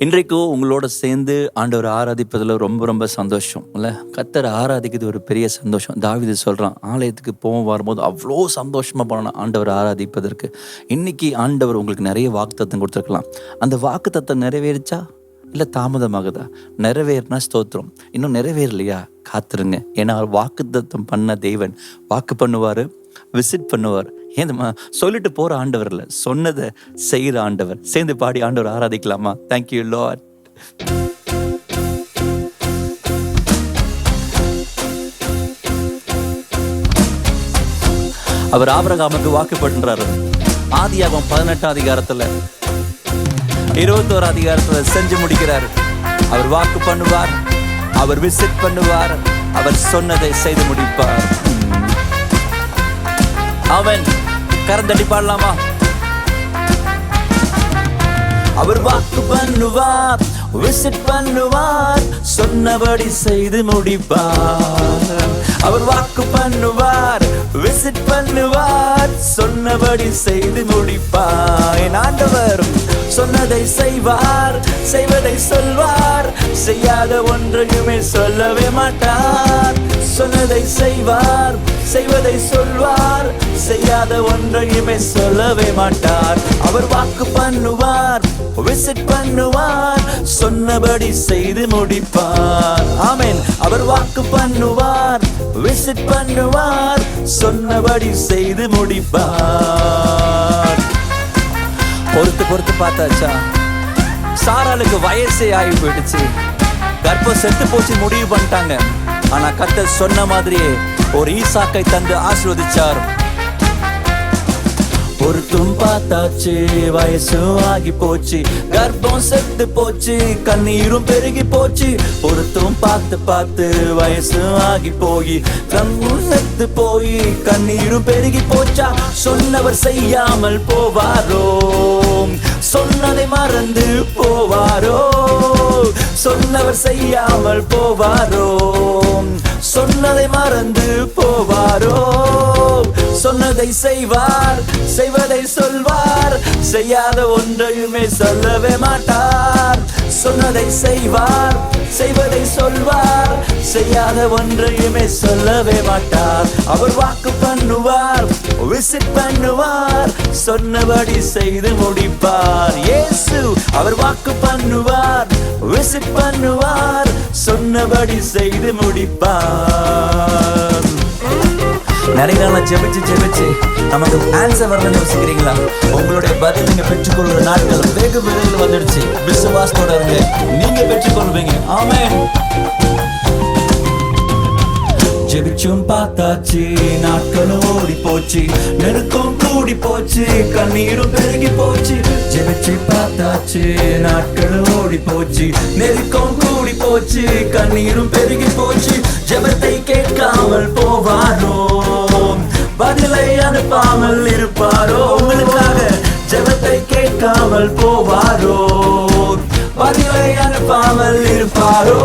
இன்றைக்கும் உங்களோட சேர்ந்து ஆண்டவரை ஆராதிப்பதில் ரொம்ப ரொம்ப சந்தோஷம் இல்லை. கர்த்தரை ஆராதிக்கிறது ஒரு பெரிய சந்தோஷம். தாவீது சொல்கிறான், ஆலயத்துக்கு போவோம் வரும்போது அவ்வளோ சந்தோஷமாக போனோம் ஆண்டவரை ஆராதிப்பதற்கு. இன்னைக்கு ஆண்டவர் உங்களுக்கு நிறைய வாக்குத்தத்தம் கொடுத்துருக்கலாம். அந்த வாக்குத்தத்தம் நிறைவேறிச்சா இல்லை தாமதமாகுதா? நிறைவேறினா ஸ்தோத்திரம், இன்னும் நிறைவேறலையா காத்துருங்க. ஏன்னா வாக்குத்தத்தம் பண்ண தேவன் வாக்கு பண்ணுவார், விசிட் பண்ணுவார். ஏன்மா சொல்லிட்டு போற ஆண்டவர் இல்லை, சொன்னதை செய்கிற ஆண்டவர். சேர்ந்து பாடி ஆண்டவர் ஆராதிக்கலாமா? Thank you Lord. அவர் ஆபிரகாமுக்கு வாக்கு பண்றாரு. ஆதியாகமம் 18 அதிகாரத்துல 21 அதிகாரத்துல செஞ்சு முடிக்கிறார். அவர் வாக்கு பண்ணுவார், அவர் விசிட் பண்ணுவார், அவர் சொன்னதை செய்து முடிப்பார். அவன் கரந்தடி பாடலாமா? அவர் வாக்கு பண்ணுவார், விசிட் பண்ணுவார், சொன்னபடி செய்து முடிப்பார். அவர் வாக்கு பண்ணுவார், விசிட் பண்ணுவார், சொன்னபடி செய்து முடிப்பார். என் ஆண்டவர் சொன்னதை செய்வார், செய்வதை சொல்வார், செய்யாத ஒன்றையுமே சொல்லவே மாட்டார். சொன்னதை செய்வார், செய்வதை சொல்வார், செய்யாத ஒன்றையுமே சொல்லவே மாட்டார். அவர் வாக்கு பண்ணுவார், விசிட் பண்ணுவார், சொன்னபடி செய்து முடிப்பார். ஆமென். அவர் வாக்கு பண்ணுவார், விசிட் பண்ணுவார், சொன்னபடி செய்து முடிப்பார். பொறுத்து பார்த்தாச்சா? சாராளுக்கு வயசே ஆகி போயிடுச்சு, கர்ப்பம் செத்து போச்சு, முடிவு பண்ணிட்டாங்க. ஆனா கர்த்தர் சொன்ன மாதிரியே ஒரு ஈசாக்கை தந்து ஆசீர்வதிச்சார். பொறுத்தும் பார்த்தாச்சு, வயசும் ஆகி போச்சு, கர்ப்பம் செத்து போச்சு, கண்ணீரும் பெருகி போச்சு. பொறுத்தும் பார்த்து வயசும் ஆகி போய் கண்ணும் செத்து போய் கண்ணீரும் பெருகி போச்சா? சொன்னவர் செய்யாமல் போவாரோ? சொன்னதை மறந்து போவாரோ? சொன்னவர் செய்யாமல் போவாரோ? சொன்னதை மறந்து போவாரோ? சொன்னதை செய்வார், செய்வதை சொல்வார், செய்யாத ஒன்றையுமே சொல்லவே மாட்டார். சொன்னதை செய்வார், செய்வதை சொல்வார், செய்யாத ஒன்றையுமே சொல்லவே மாட்டார். அவர் வாக்கு பண்ணுவார், விசிட் பண்ணுவார், சொன்னபடி செய்து முடிப்பார். இயேசு அவர் வாக்கு பண்ணுவார், விசிட் பண்ணுவார், சொன்னபடி செய்து முடிப்பார். நிறைய நாள் ஜெபிச்சு நமக்கு ஆன்சர் வரலன்னு யோசிக்கிறீங்களா? உங்களுடைய பதில் நீங்க பெற்றுக்கொள்கிற நாட்கள் வெகு விரைவில் வந்துடுச்சு. விசுவாசத்தோட இருங்க, நீங்க பெற்றுக்கொள்வீங்க. ஆமென். ஜெபிச்சும் பார்த்தாச்சு, நாட்களும் ஓடி போச்சு, நெருக்கம் கூடி போச்சு, கண்ணீரும் பெருகி போச்சு. ஜெபிச்சு பார்த்தாச்சு, நாட்களும் ஓடி போச்சு, நெருக்கம் கூடி போச்சு, கண்ணீரும் பெருகி போச்சு. ஜெபத்தை கேட்காமல் போவாரோ? பதிலை அனுப்பாமல் இருப்பாரோ? உங்களுக்காக ஜெபத்தை கேட்காமல் போவாரோ? பதிலை அனுப்பாமல் இருப்பாரோ?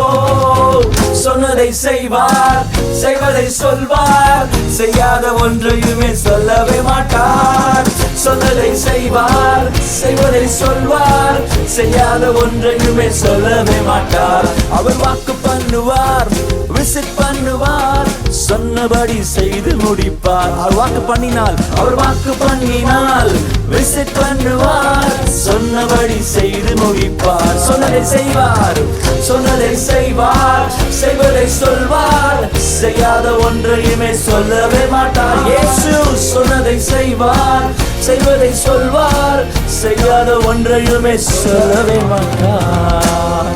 சொன்னதை செய்வார், செய்வதை சொல்வார், செய்யாத ஒன்றையுமே சொல்லவே மாட்டார். சொன்னதை செய்வார், செய்வதை சொல்வார், செய்யாத ஒன்றையுமே சொல்லவே மாட்டார். அவர் வாக்கு பண்ணுவார், விசிட் பண்ணுவார், சொன்னபடி செய்து முடிப்பார். அவர் வாக்கு பண்ணினால், அவர் வாக்கு பண்ணினால், விசிட் பண்ணுவார், சொன்னபடி செய்து முடிப்பார். சொன்னதை செய்வார், சொன்னதை செய்வார், செய்வதை சொல்வார், செய்யாத ஒன்றையுமே சொல்லவே மாட்டார். இயேசு சொன்னதை செய்வார், செய்வதை சொல்வார், செய்யாத ஒன்றையுமே சொல்லவே மாட்டார்.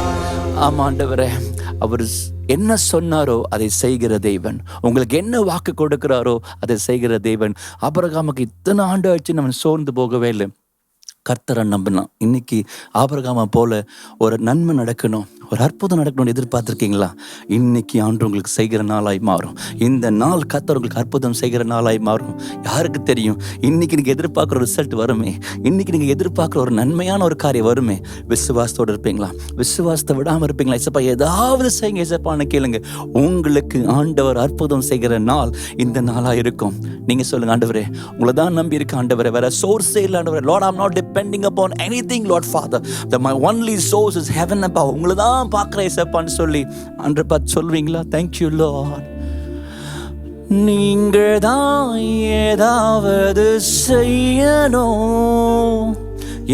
ஆமாண்டவரே, அவர் என்ன சொன்னாரோ அதை செய்கிற தேவன். உங்களுக்கு என்ன வாக்கு கொடுக்கிறாரோ அதை செய்கிற தேவன். ஆபிரகாமுக்கு இத்தனை ஆண்டு ஆச்சு, நம்ம சோர்ந்து போகவே இல்லை. கர்த்தரை நம்பினான். இன்னைக்கு ஆபிரகாமை போல ஒரு நன்மை நடக்கணும், ஒரு அற்புதம் நடக்கணும்னு எதிர்பார்த்துருக்கீங்களா? இன்னைக்கு ஆண்டு உங்களுக்கு செய்கிற நாளாய் மாறும். இந்த நாள் கர்த்தர் உங்களுக்கு அற்புதம் செய்கிற நாளாய் மாறும். யாருக்கு தெரியும், இன்னைக்கு நீங்கள் எதிர்பார்க்குற ரிசல்ட் வருமே, இன்னைக்கு நீங்கள் எதிர்பார்க்குற ஒரு நன்மையான ஒரு காரியம் வருமே. விசுவாசத்தோடு இருப்பீங்களா? விசுவாசத்தை விடாமல் இருப்பீங்களா? ஏசப்பா ஏதாவது செய்யுங்க ஏசப்பான்னு கேளுங்க. உங்களுக்கு ஆண்டவர் அற்புதம் செய்கிற நாள் இந்த நாளாக இருக்கும். நீங்கள் சொல்லுங்க, ஆண்டவரே உங்களை தான் நம்பி இருக்க ஆண்டவரே, வேற சோர்ஸே இல்லை ஆண்டவரே. Lord, I'm not depending upon anything Lord father, my only source is heaven அப்பா. உங்களை தான் பார்க்குறேன் ஏசப்பான்னு சொல்லி அன்று பார்த்து சொல்வீங்களா? Thank you Lord. நீங்கள் தான் ஏதாவது செய்யணும்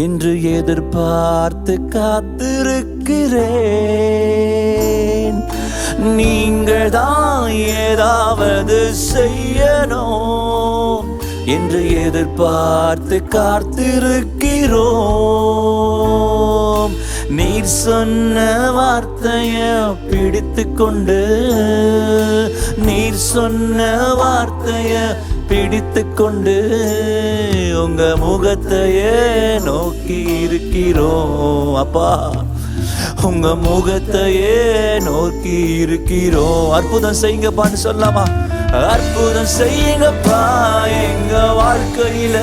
என்று எதிர்பார்த்து காத்திருக்கிறேன். நீங்கள் தான் ஏதாவது செய்யணும் என்று எதிர்பார்த்து காத்திருக்கிறோம். நீர் சொன்ன வார்த்தைய பிடித்து கொண்டு, நீர் சொன்ன வார்த்தைய பிடித்து கொண்டு உங்க முகத்தையே நோக்கி இருக்கிறோம் அப்பா. உங்க முகத்தையே நோக்கி இருக்கிறோம். அற்புதம் செய்யுங்கப்பான்னு சொல்லாமா? அற்புதம் செய்யுங்கப்பா எங்க வாழ்க்கையில,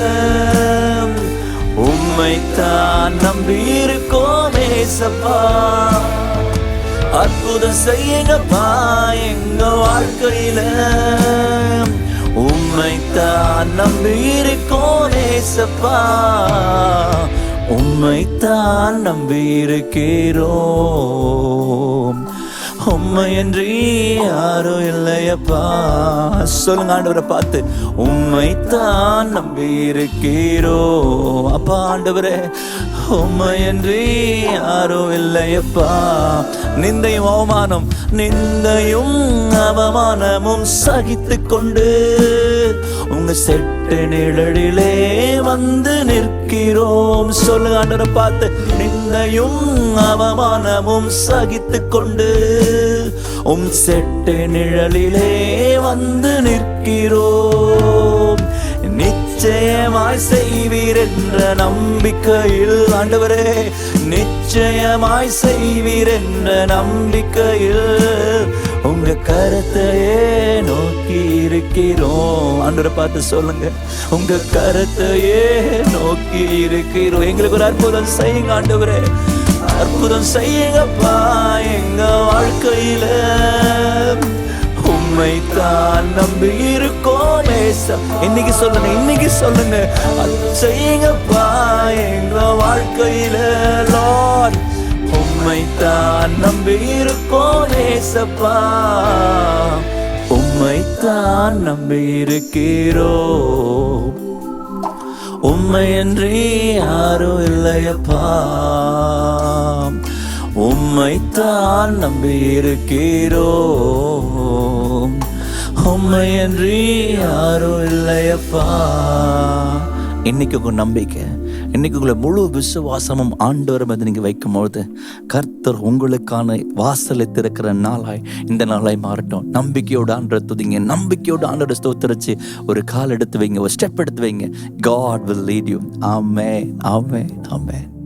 உம்மைத்தான் நம்பி இருக்கோம் ஏசப்பா. அற்புதம் செய்யுங்கப்பா எங்க வாழ்க்கையில, உம்மைத்தான் நம்பி இருக்கோம் ஏசப்பா. உம்மைத்தான் நம்பி இருக்கிறோம். உம்மையன்றி யாரும் இல்லையப்பா. சொல்லுங்க ஆண்டவரை பார்த்து, உம்மைத்தான் நம்பி இருக்கிறோம் அப்பா. ஆண்டவரே உம்மையன்றி யாரும் இல்லையப்பா. நிந்தையும் அவமானம், நிந்தையும் அவமானமும் சகித்து கொண்டு உங்க செட்டு நிழலிலே வந்து நிற்கிறோம். சொல்லுங்க ஆண்டவரை பார்த்து, நிந்தையும் அவமானமும் சகித்து கொண்டு செட்டு நிழலிலே வந்து நிற்கிறோம். நிச்சயமாய் செய்வீர் என்ற நம்பிக்கையில் ஆண்டவரே, நிச்சயமாய் செய்வீர் என்ற நம்பிக்கையில் உங்க கரத்தையே நோக்கி இருக்கிறோம். ஆண்டவரை பார்த்து சொல்லுங்க, உங்க கரத்தையே நோக்கி இருக்கிறோம். எங்களுக்கு ஒரு அற்புதம் செய்யுங்க ஆண்டவரே, அற்புதம் செய்யுங்கப்பா எங்க வாழ்க்கையில. உம்மைத்தான் நம்பி இருக்கோம் நேசம். இன்னைக்கு சொல்லுங்க, இன்னைக்கு சொல்லுங்க, செய்யுங்கப்பா எங்க வாழ்க்கையில. லார்ட், உம்மைத்தான் நம்பி இருக்கோம் நேசப்பா. உம்மைத்தான் நம்பி இருக்கிறோம். உம்மையன்றி யாரும் இல்லையப்பா. உம்மைத்தான் நம்பி இருக்கிறோம். உம்மையன்றி யாரும் இல்லையப்பா. இன்னைக்கு உங்க நம்பிக்கை, இன்னைக்கு உங்களை முழு விசுவாசமும் ஆண்டவர் மீது நீங்க வைக்கும் பொழுது கர்த்தர் உங்களுக்கான வாசலை திறக்கிற நாளாய் இந்த நாளாய் மாறட்டும். நம்பிக்கையோடு ஆண்டவரை துதிங்க, நம்பிக்கையோடு ஆண்டவரை ஸ்தோத்திரிச்சு ஒரு கால் எடுத்து வைங்க, ஒரு ஸ்டெப் எடுத்து வைங்க. God will lead you. Amen. Amen. Amen.